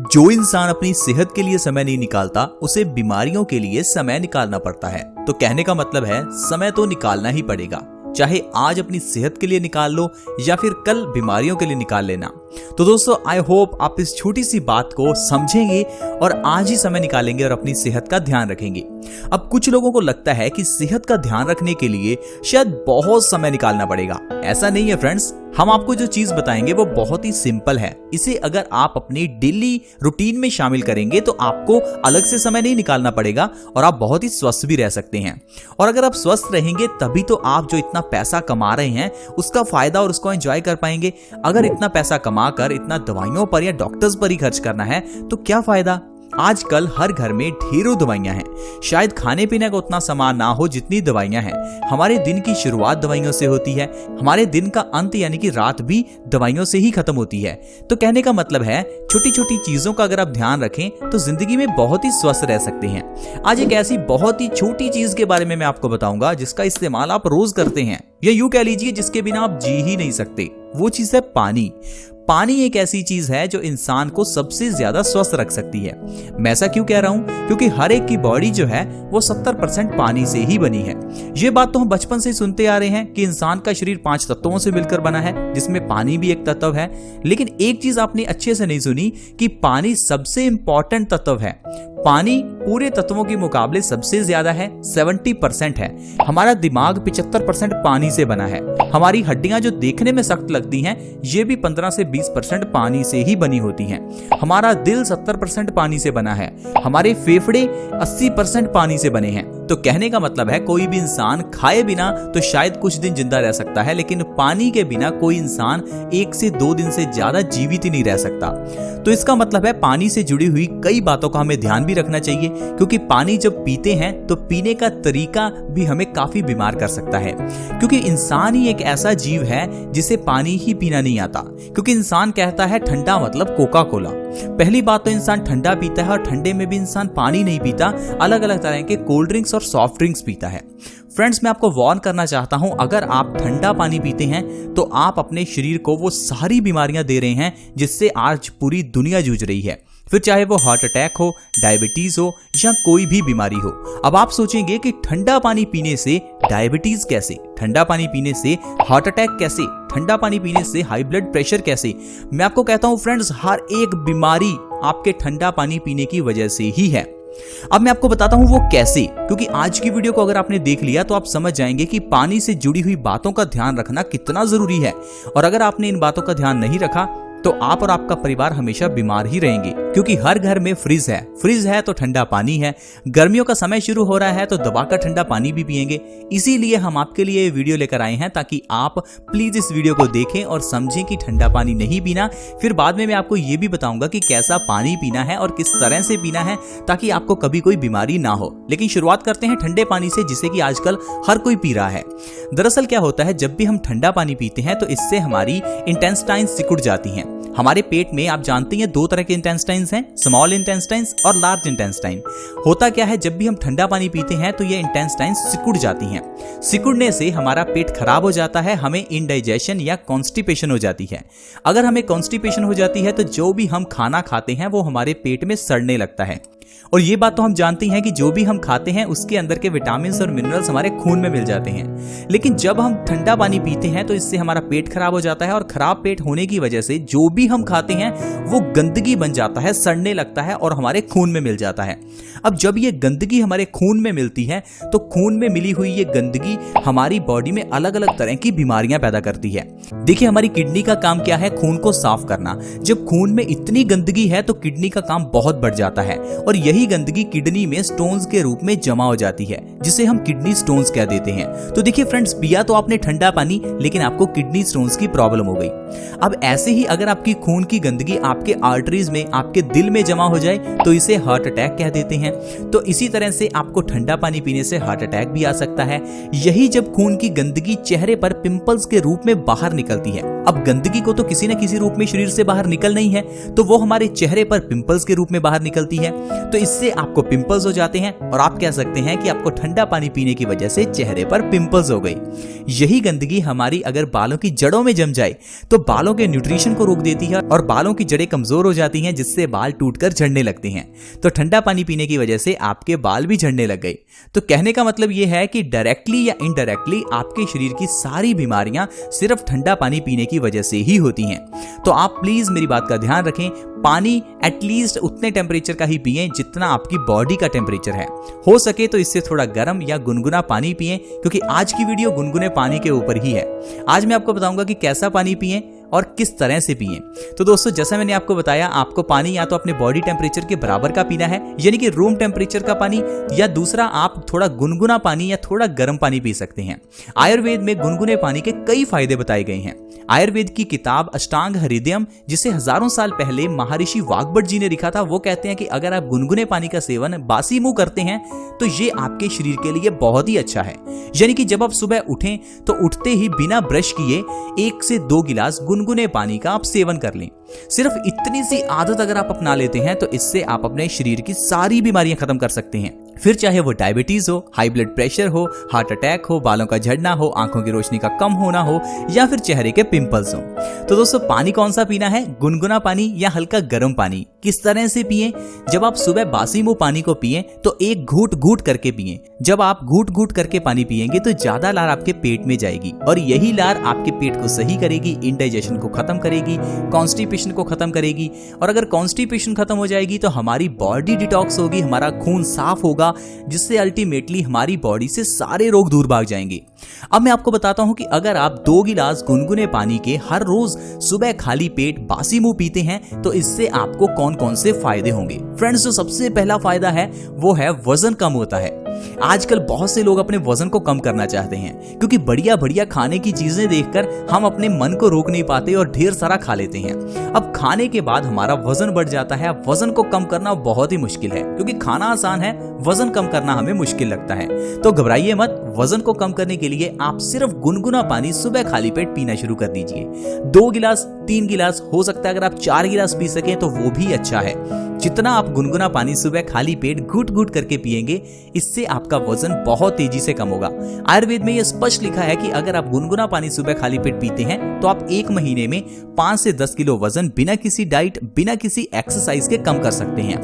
जो इंसान अपनी सेहत के लिए समय नहीं निकालता उसे बीमारियों के लिए समय निकालना पड़ता है। तो कहने का मतलब है समय तो निकालना ही पड़ेगा, चाहे आज अपनी सेहत के लिए निकाल लो या फिर कल बीमारियों के लिए निकाल लेना। तो दोस्तों आई होप आप इस छोटी सी बात को समझेंगे और आज ही समय निकालेंगे और अपनी सेहत का ध्यान रखेंगे। अब कुछ लोगों को लगता है कि सेहत का ध्यान रखने के लिए शायद बहुत समय निकालना पड़ेगा। ऐसा नहीं है फ्रेंड्स, हम आपको जो चीज बताएंगे वो बहुत ही सिंपल है। इसे अगर आप अपनी डेली रूटीन में शामिल करेंगे तो आपको अलग से समय नहीं निकालना पड़ेगा और आप बहुत ही स्वस्थ भी रह सकते हैं। और अगर आप स्वस्थ रहेंगे तभी तो आप जो इतना पैसा कमा रहे हैं उसका फायदा और उसको एंजॉय कर पाएंगे। अगर इतना पैसा कमा कर इतना दवाइयों पर या डॉक्टर्स पर ही खर्च करना है तो क्या फायदा। आजकल हर घर में ढेरों दवाइयां हैं, शायद खाने पीने का उतना सामान ना हो जितनी दवाइयां हैं। हमारे दिन की शुरुआत दवाइयों से होती है, हमारे दिन का अंत यानी कि रात भी दवाइयों से ही खत्म होती है। तो कहने का मतलब है छोटी छोटी चीजों का अगर आप ध्यान रखें तो जिंदगी में बहुत ही स्वस्थ रह सकते हैं। आज एक ऐसी बहुत ही छोटी चीज के बारे में मैं आपको बताऊंगा जिसका इस्तेमाल आप रोज करते हैं या यूं कह लीजिए जिसके बिना आप जी ही नहीं सकते। वो चीज है पानी। पानी एक ऐसी चीज है जो इंसान को सबसे ज्यादा स्वस्थ रख सकती है। मैं ऐसा क्यों कह रहा हूं? क्योंकि हर एक की बॉडी जो है वो 70% पानी से ही बनी है। ये बात तो हम बचपन से सुनते आ रहे हैं कि इंसान का शरीर 5 तत्वों से मिलकर बना है, जिसमें पानी भी एक तत्व है। लेकिन एक चीज आपने अच्छे से नहीं सुनी कि पानी सबसे इंपॉर्टेंट तत्व है। पानी पूरे तत्वों के मुकाबले सबसे ज्यादा है, 70% है। हमारा दिमाग 75% पानी से बना है। हमारी हड्डियां जो देखने में सख्त लगती हैं ये भी 15 से 20% पानी से ही बनी होती हैं। हमारा दिल 70% पानी से बना है। हमारे फेफड़े 80% पानी से बने हैं। तो कहने का मतलब है कोई भी इंसान खाए बिना तो शायद कुछ दिन जिंदा रह सकता है, लेकिन पानी के बिना कोई इंसान 1 से 2 दिन से ज्यादा जीवित ही नहीं रह सकता। तो इसका मतलब है पानी से जुड़ी हुई कई बातों का हमें ध्यान भी रखना चाहिए, क्योंकि पानी जब पीते हैं तो पीने का तरीका भी हमें काफी बीमार कर सकता है। क्योंकि इंसान ही एक ऐसा जीव है जिसे पानी ही पीना नहीं आता। क्योंकि इंसान कहता है ठंडा मतलब कोका कोला। पहली बात तो इंसान ठंडा पीता है और ठंडे में भी इंसान पानी नहीं पीता, अलग अलग तरह के कोल्ड ड्रिंक्स और सॉफ्ट ड्रिंक्स पीता है। फ्रेंड्स, मैं आपको वार्न करना चाहता हूं, अगर आप ठंडा पानी पीते हैं तो आप अपने शरीर को वो सारी बीमारियां दे रहे हैं जिससे आज पूरी दुनिया जूझ रही है। फिर चाहे वो हार्ट अटैक हो, डायबिटीज हो या कोई भी बीमारी हो। अब आप सोचेंगे कि ठंडा पानी पीने से डायबिटीज कैसे, ठंडा पानी पीने से हार्ट अटैक कैसे, ठंडा पानी पीने से हाई ब्लड प्रेशर कैसे। मैं आपको कहता हूं फ्रेंड्स, हर एक बीमारी आपके ठंडा पानी पीने की वजह से ही है। अब मैं आपको बताता हूं वो कैसे, क्योंकि आज की वीडियो को अगर आपने देख लिया तो आप समझ जाएंगे कि पानी से जुड़ी हुई बातों का ध्यान रखना कितना जरूरी है। और अगर आपने इन बातों का ध्यान नहीं रखा तो आप और आपका परिवार हमेशा बीमार ही रहेंगे। क्योंकि हर घर में फ्रिज है तो ठंडा पानी है। गर्मियों का समय शुरू हो रहा है तो दबाकर ठंडा पानी भी पिएंगे। इसीलिए हम आपके लिए ये वीडियो लेकर आए हैं ताकि आप प्लीज इस वीडियो को देखें और समझें कि ठंडा पानी नहीं पीना। फिर बाद में मैं आपको ये भी बताऊंगा कि कैसा पानी पीना है और किस तरह से पीना है ताकि आपको कभी कोई बीमारी ना हो। लेकिन शुरुआत करते हैं ठंडे पानी से, जिसे कि आजकल हर कोई पी रहा है। दरअसल क्या होता है, जब भी हम ठंडा पानी पीते हैं तो इससे हमारी इंटेस्टाइन सिकुड़ जाती हैं। हमारे पेट में आप जानते हैं 2 तरह के इंटेस्टाइन्स हैं, स्मॉल इंटेस्टाइन्स और लार्ज इंटेस्टाइन। होता क्या है, जब भी हम ठंडा पानी पीते हैं तो ये इंटेस्टाइन सिकुड़ जाती हैं। सिकुड़ने से हमारा पेट खराब हो जाता है, हमें इंडाइजेशन या कॉन्स्टिपेशन हो जाती है। अगर हमें कॉन्स्टिपेशन हो जाती है तो जो भी हम खाना खाते हैं वो हमारे पेट में सड़ने लगता है। और ये बात तो हम जानते हैं कि जो भी हम खाते हैं उसके अंदर के विटामिन और मिनरल्स हमारे खून में मिल जाते हैं। लेकिन जब हम ठंडा पानी पीते हैं तो इससे हमारा पेट खराब हो जाता है और खराब पेट होने की वजह से जो भी हम खाते हैं वो गंदगी बन जाता है, सड़ने लगता है और हमारे खून में मिल जाता है। अब जब ये गंदगी हमारे खून में मिलती है तो खून में मिली हुई ये गंदगी हमारी बॉडी में अलग अलग तरह की बीमारियां पैदा करती है। देखिए, हमारी किडनी का काम क्या है? खून को साफ करना। जब खून में इतनी गंदगी है तो किडनी का काम बहुत बढ़ जाता है और यही गंदगी किडनी में स्टोन्स के रूप में जमा हो जाती है, जिसे हम किडनी स्टोन्स कह देते हैं। तो देखिए फ्रेंड्स, पिया तो आपने ठंडा पानी, लेकिन आपको किडनी स्टोन्स की प्रॉब्लम हो गई। अब ऐसे ही अगर आपकी खून की गंदगी आपके आर्टरीज में, आपके दिल में जमा हो जाए तो इसे हार्ट अटैक कह देते हैं। तो इसी तरह से आपको ठंडा पानी पीने से हार्ट अटैक भी आ सकता है। यही जब खून की गंदगी चेहरे पर पिंपल्स के रूप में बाहर निकलती है। अब गंदगी को तो किसी न किसी रूप में शरीर से बाहर निकलना ही है, तो वो हमारे चेहरे पर पिंपल्स के रूप में बाहर निकलती है। तो इससे आपको पिंपल्स हो जाते हैं और आप कह सकते हैं कि आपको ठंडा पानी पीने की वजह से चेहरे पर पिंपल्स हो गई। यही गंदगी हमारी अगर बालों की जड़ों में जम जाए तो बालों के न्यूट्रिशन को रोक देती है और बालों की जड़ें कमजोर हो जाती हैं, जिससे बाल टूटकर झड़ने लगते हैं। तो ठंडा पानी पीने की वजह से आपके बाल भी झड़ने लग गए। तो कहने का मतलब यह है कि डायरेक्टली या इनडायरेक्टली आपके शरीर की सारी बीमारियां सिर्फ ठंडा पानी पीने की वजह से ही होती हैं। तो आप प्लीज मेरी बात का ध्यान रखें, पानी एटलीस्ट उतने टेम्परेचर का ही पिएं जितना आपकी बॉडी का टेम्परेचर है। हो सके तो इससे थोड़ा गर्म या गुनगुना पानी पिएं, क्योंकि आज की वीडियो गुनगुने पानी के ऊपर ही है। आज मैं आपको बताऊंगा कि कैसा पानी पिएं और किस तरह से पिएं। तो दोस्तों, जैसा मैंने आपको बताया, आपको पानी या तो अपने बॉडी टेम्परेचर के बराबर का पीना है, यानी कि रूम टेम्परेचर का पानी, या दूसरा आप थोड़ा गुनगुना पानी या थोड़ा गर्म पानी पी सकते हैं। आयुर्वेद में गुनगुने पानी के कई फायदे बताए गए हैं। आयुर्वेद की किताब अष्टांग हृदयम, जिसे हजारों साल पहले महर्षि वाग्भट जी ने लिखा था, वो कहते हैं कि अगर आप गुनगुने पानी का सेवन बासी मुंह करते हैं तो ये आपके शरीर के लिए बहुत ही अच्छा है। यानी कि जब आप सुबह उठें तो उठते ही बिना ब्रश किए 1 से 2 गिलास गुनगुने पानी का आप सेवन कर लें। सिर्फ इतनी सी आदत अगर आप अपना लेते हैं तो इससे आप अपने शरीर की सारी बीमारियां खत्म कर सकते हैं। फिर चाहे वो डायबिटीज हो, हाई ब्लड प्रेशर हो, हार्ट अटैक हो, बालों का झड़ना हो, आंखों की रोशनी का कम होना हो, या फिर चेहरे के पिंपल्स हो। तो दोस्तों, पानी कौन सा पीना है? गुनगुना पानी या हल्का गर्म पानी? किस तरह से पिएं? जब आप सुबह बासी मुंह पानी को पिएं तो एक घूंट घूंट करके पिएं। जब आप घूंट घूंट करके पानी पिएंगे तो ज्यादा लार आपके पेट में जाएगी और यही लार आपके पेट को सही करेगी, इंडाइजेशन को खत्म करेगी, कॉन्स्टिपेशन को खत्म करेगी। और अगर कॉन्स्टिपेशन खत्म हो जाएगी तो हमारी बॉडी डिटॉक्स होगी, हमारा खून साफ होगा, जिससे अल्टीमेटली हमारी बॉडी से सारे रोग दूर भाग जाएंगे। अब मैं आपको बताता हूं कि अगर आप 2 गिलास गुनगुने पानी के हर रोज सुबह खाली पेट बासी मुंह पीते हैं तो इससे आपको कौन कौन से फायदे होंगे। फ्रेंड्स, जो सबसे पहला फायदा है वो है वजन कम होता है। आजकल बहुत से लोग अपने वजन को कम करना चाहते हैं, क्योंकि बढ़िया बढ़िया खाने की चीजें देखकर हम अपने मन को रोक नहीं पाते और ढेर सारा खा लेते हैं। अब खाने के बाद हमारा वजन बढ़ जाता है। वजन को कम करना बहुत ही मुश्किल है, क्योंकि खाना आसान है, वजन कम करना हमें मुश्किल लगता है। तो घबराइए मत, वजन को कम करने के लिए आप सिर्फ गुनगुना पानी सुबह खाली पेट पीना शुरू कर दीजिए। 2 गिलास, 3 गिलास, हो सकता है अगर आप 4 गिलास पी सके तो वो भी अच्छा है। जितना आप गुनगुना पानी सुबह खाली पेट घुट घुट करके पिएंगे, इससे आपका वजन बहुत तेजी से कम होगा। आयुर्वेद में यह स्पष्ट लिखा है कि अगर आप गुनगुना पानी सुबह खाली पेट पीते हैं तो आप 1 महीने में 5 से 10 किलो वजन बिना किसी डाइट, बिना किसी एक्सरसाइज के कम कर सकते हैं।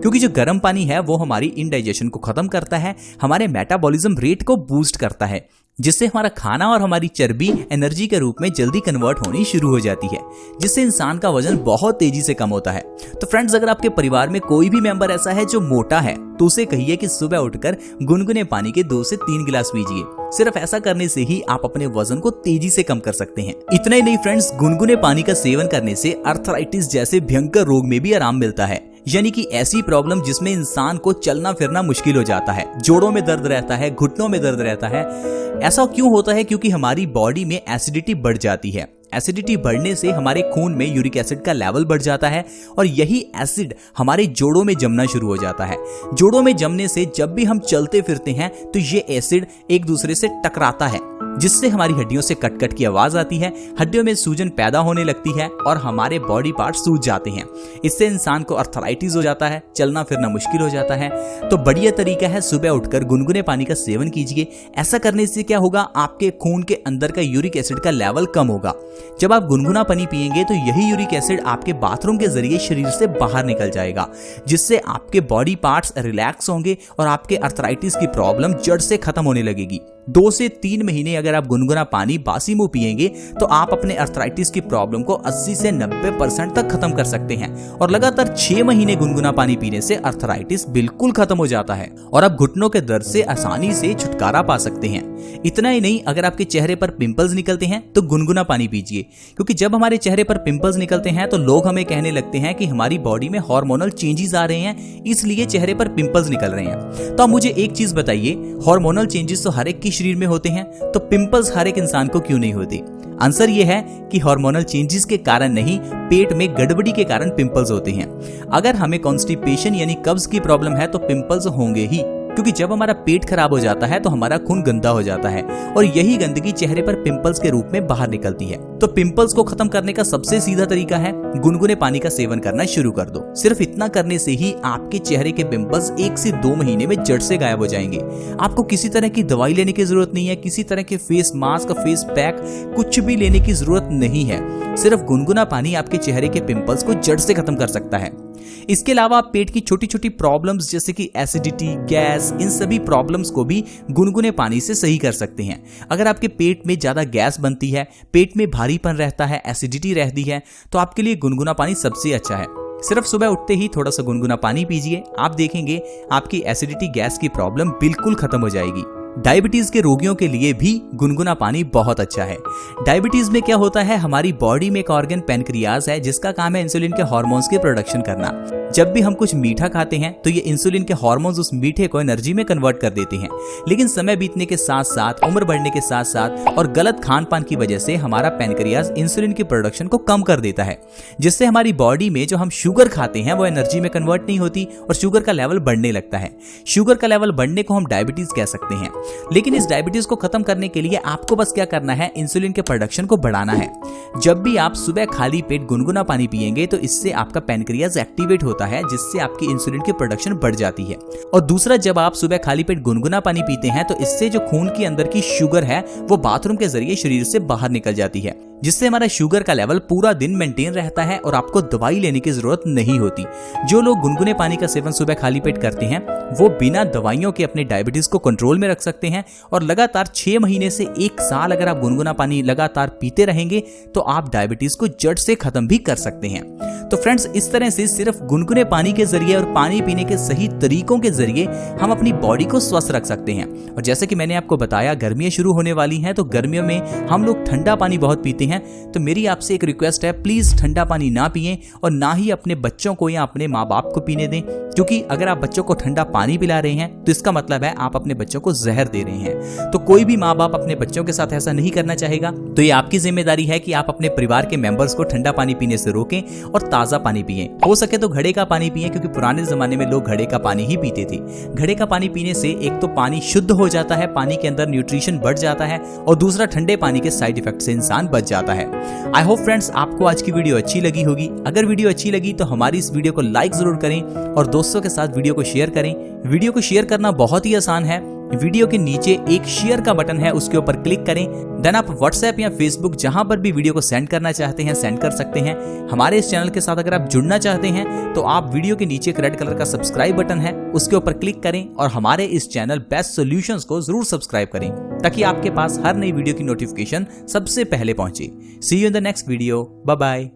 क्योंकि जो गर्म पानी है वो हमारी इंडाइजेशन को खत्म करता है, हमारे मेटाबॉलिज्म रेट को बूस्ट करता है, जिससे हमारा खाना और हमारी चर्बी एनर्जी के रूप में जल्दी कन्वर्ट होनी शुरू हो जाती है, जिससे इंसान का वजन बहुत तेजी से कम होता है। तो फ्रेंड्स, अगर आपके परिवार में कोई भी मेंबर ऐसा है जो मोटा है तो उसे कहिए कि सुबह उठकर गुनगुने पानी के 2 से 3 गिलास पीजिए। सिर्फ ऐसा करने से ही आप अपने वजन को तेजी से कम कर सकते हैं। इतना ही नहीं फ्रेंड्स, गुनगुने पानी का सेवन करने से अर्थराइटिस जैसे भयंकर रोग में भी आराम मिलता है। यानी कि ऐसी प्रॉब्लम जिसमें इंसान को चलना फिरना मुश्किल हो जाता है, जोड़ों में दर्द रहता है, घुटनों में दर्द रहता है। ऐसा क्यों होता है? क्योंकि हमारी बॉडी में एसिडिटी बढ़ जाती है। एसिडिटी बढ़ने से हमारे खून में यूरिक एसिड का लेवल बढ़ जाता है और यही एसिड हमारे जोड़ों में जमना शुरू हो जाता है। जोड़ों में जमने से जब भी हम चलते फिरते हैं तो ये एसिड एक दूसरे से टकराता है, जिससे हमारी हड्डियों से कट कट की आवाज आती है, हड्डियों में सूजन पैदा होने लगती है और हमारे बॉडी पार्ट सूज जाते हैं। इससे इंसान को अर्थराइटिस हो जाता है, चलना फिरना मुश्किल हो जाता है। तो बढ़िया तरीका है, सुबह उठकर गुनगुने पानी का सेवन कीजिए। ऐसा करने से क्या होगा? आपके खून के अंदर का यूरिक एसिड का लेवल कम होगा। जब आप गुनगुना पानी पिएंगे तो यही यूरिक एसिड आपके बाथरूम के जरिए शरीर से बाहर निकल जाएगा, जिससे आपके बॉडी पार्ट्स रिलैक्स होंगे और आपके अर्थराइटिस की प्रॉब्लम जड़ से खत्म होने लगेगी। 2 से 3 महीने अगर आप गुनगुना पानी बासी मुंह पिएंगे तो आप अपने अर्थराइटिस की प्रॉब्लम को 80 से 90% तक खत्म कर सकते हैं। और लगातार 6 महीने गुनगुना पानी पीने से अर्थराइटिस बिल्कुल खत्म हो जाता है और आप घुटनों के दर्द से आसानी से छुटकारा पा सकते हैं। इतना ही नहीं, अगर आपके चेहरे पर पिंपल्स निकलते हैं तो गुनगुना पानी पीजिए, क्योंकि जब हमारे चेहरे पर पिंपल्स निकलते हैं तो लोग हमें कहने लगते हैं कि हमारी बॉडी में हार्मोनल चेंजेस आ रहे हैं, इसलिए चेहरे पर पिंपल्स निकल रहे हैं। तो आप मुझे एक चीज बताइए, हार्मोनल चेंजेस तो हर एक की शरीर में होते हैं, तो पिंपल्स हर एक इंसान को क्यों नहीं होते? आंसर ये है कि हार्मोनल चेंजेस के कारण नहीं, पेट में गड़बड़ी के कारण पिंपल्स होते हैं। अगर हमें कॉन्स्टिपेशन यानी कब्ज की प्रॉब्लम है तो पिंपल्स होंगे ही। क्योंकि जब हमारा पेट खराब हो जाता है तो हमारा खून गंदा हो जाता है और यही गंदगी चेहरे पर पिंपल्स के रूप में बाहर निकलती है। तो पिंपल्स को खत्म करने का सबसे सीधा तरीका है गुनगुने पानी का सेवन करना शुरू कर दो। सिर्फ इतना करने से ही आपके चेहरे के पिंपल्स 1 से 2 महीने में जड़ से गायब हो जाएंगे। आपको किसी तरह की दवाई लेने की जरूरत नहीं है, किसी तरह के फेस मास्क, फेस पैक कुछ भी लेने की जरूरत नहीं है। सिर्फ गुनगुना पानी आपके चेहरे के पिंपल्स को जड़ से खत्म कर सकता है। इसके अलावा आप पेट की छोटी छोटी प्रॉब्लम्स जैसे कि एसिडिटी, गैस, इन सभी प्रॉब्लम्स को भी गुनगुने पानी से सही कर सकते हैं। अगर आपके पेट में ज्यादा गैस बनती है, पेट में भारीपन रहता है, एसिडिटी रहती है, तो आपके लिए गुनगुना पानी सबसे अच्छा है। सिर्फ सुबह उठते ही थोड़ा सा गुनगुना पानी पीजिए, आप देखेंगे आपकी एसिडिटी, गैस की प्रॉब्लम बिल्कुल खत्म हो जाएगी। डायबिटीज के रोगियों के लिए भी गुनगुना पानी बहुत अच्छा है। डायबिटीज में क्या होता है, हमारी बॉडी में एक ऑर्गन पैनक्रियाज है जिसका काम है इंसुलिन के हार्मोन्स की प्रोडक्शन करना। जब भी हम कुछ मीठा खाते हैं तो ये इंसुलिन के हार्मोन्स उस मीठे को एनर्जी में कन्वर्ट कर देते हैं, लेकिन समय बीतने के साथ साथ, उम्र बढ़ने के साथ साथ और गलत खान पान की वजह से हमारा पैनक्रियाज इंसुलिन की प्रोडक्शन को कम कर देता है, जिससे हमारी बॉडी में जो हम शुगर खाते हैं वो एनर्जी में कन्वर्ट नहीं होती और शुगर का लेवल बढ़ने लगता है। शुगर का लेवल बढ़ने को हम डायबिटीज कह सकते हैं। लेकिन इस डायबिटीज को खत्म करने के लिए आपको बस क्या करना है, इंसुलिन के प्रोडक्शन को बढ़ाना है। जब भी आप सुबह खाली पेट गुनगुना पानी पिएंगे तो इससे आपका पैनक्रियाज एक्टिवेट होता है, जिससे आपकी इंसुलिन की प्रोडक्शन बढ़ जाती है। और दूसरा, जब आप सुबह खाली पेट गुनगुना पानी पीते हैं तो इससे जो खून के अंदर की शुगर है वो बाथरूम के जरिए शरीर से बाहर निकल जाती है, जिससे हमारा शुगर का लेवल पूरा दिन मेंटेन रहता है और आपको दवाई लेने की जरूरत नहीं होती। जो लोग गुनगुने पानी का सेवन सुबह खाली पेट करते हैं वो बिना दवाइयों के अपने डायबिटीज को कंट्रोल में रख सकते हैं और लगातार 6 महीने से 1 साल अगर आप गुनगुना पानी लगातार पीते रहेंगे तो आप डायबिटीज को जड़ से खत्म भी कर सकते हैं। तो फ्रेंड्स, इस तरह से सिर्फ गुनगुने पानी के जरिए और पानी पीने के सही तरीकों के जरिए हम अपनी बॉडी को स्वस्थ रख सकते हैं। और जैसे कि मैंने आपको बताया, गर्मियां शुरू होने वाली हैं तो गर्मियों में हम लोग ठंडा पानी बहुत पीते हैं। तो मेरी आपसे एक रिक्वेस्ट है, प्लीज ठंडा पानी ना पिएं और ना ही अपने बच्चों को या अपने माँ बाप को पीने दें, क्योंकि अगर आप बच्चों को ठंडा पानी पिला रहे हैं तो इसका मतलब है आप अपने बच्चों को जहर दे रहे हैं। तो कोई भी माँ बाप अपने बच्चों के साथ ऐसा नहीं करना चाहेगा। तो ये आपकी जिम्मेदारी है कि आप अपने परिवार के मेंबर्स को ठंडा पानी पीने से रोकें और ताजा पानी पिएं। हो सके तो घड़े का पानी पिएं, क्योंकि पुराने जमाने में लोग घड़े का पानी ही पीते थे। घड़े का पानी पीने से एक तो पानी शुद्ध हो जाता है, पानी के अंदर न्यूट्रिशन बढ़ जाता है, और दूसरा ठंडे पानी के साइड इफेक्ट से इंसान बच जाता है। आई होप फ्रेंड्स आपको आज की वीडियो अच्छी लगी होगी। अगर वीडियो अच्छी लगी तो हमारी इस वीडियो को लाइक जरूर करें और दोस्तों के साथ वीडियो को शेयर करें। वीडियो को शेयर करना बहुत ही आसान है। वीडियो के नीचे एक शेयर का बटन है, उसके ऊपर क्लिक करें। देन आप व्हाट्सएप या फेसबुक जहां पर भी वीडियो को सेंड करना चाहते हैं सेंड कर सकते हैं। हमारे इस चैनल के साथ अगर आप जुड़ना चाहते हैं तो आप वीडियो के नीचे एक रेड कलर का सब्सक्राइब बटन है, उसके ऊपर क्लिक करें और हमारे इस चैनल बेस्ट सॉल्यूशंस को जरूर सब्सक्राइब करें, ताकि आपके पास हर नई वीडियो की नोटिफिकेशन सबसे पहले पहुंचे। See you in the next video. Bye bye.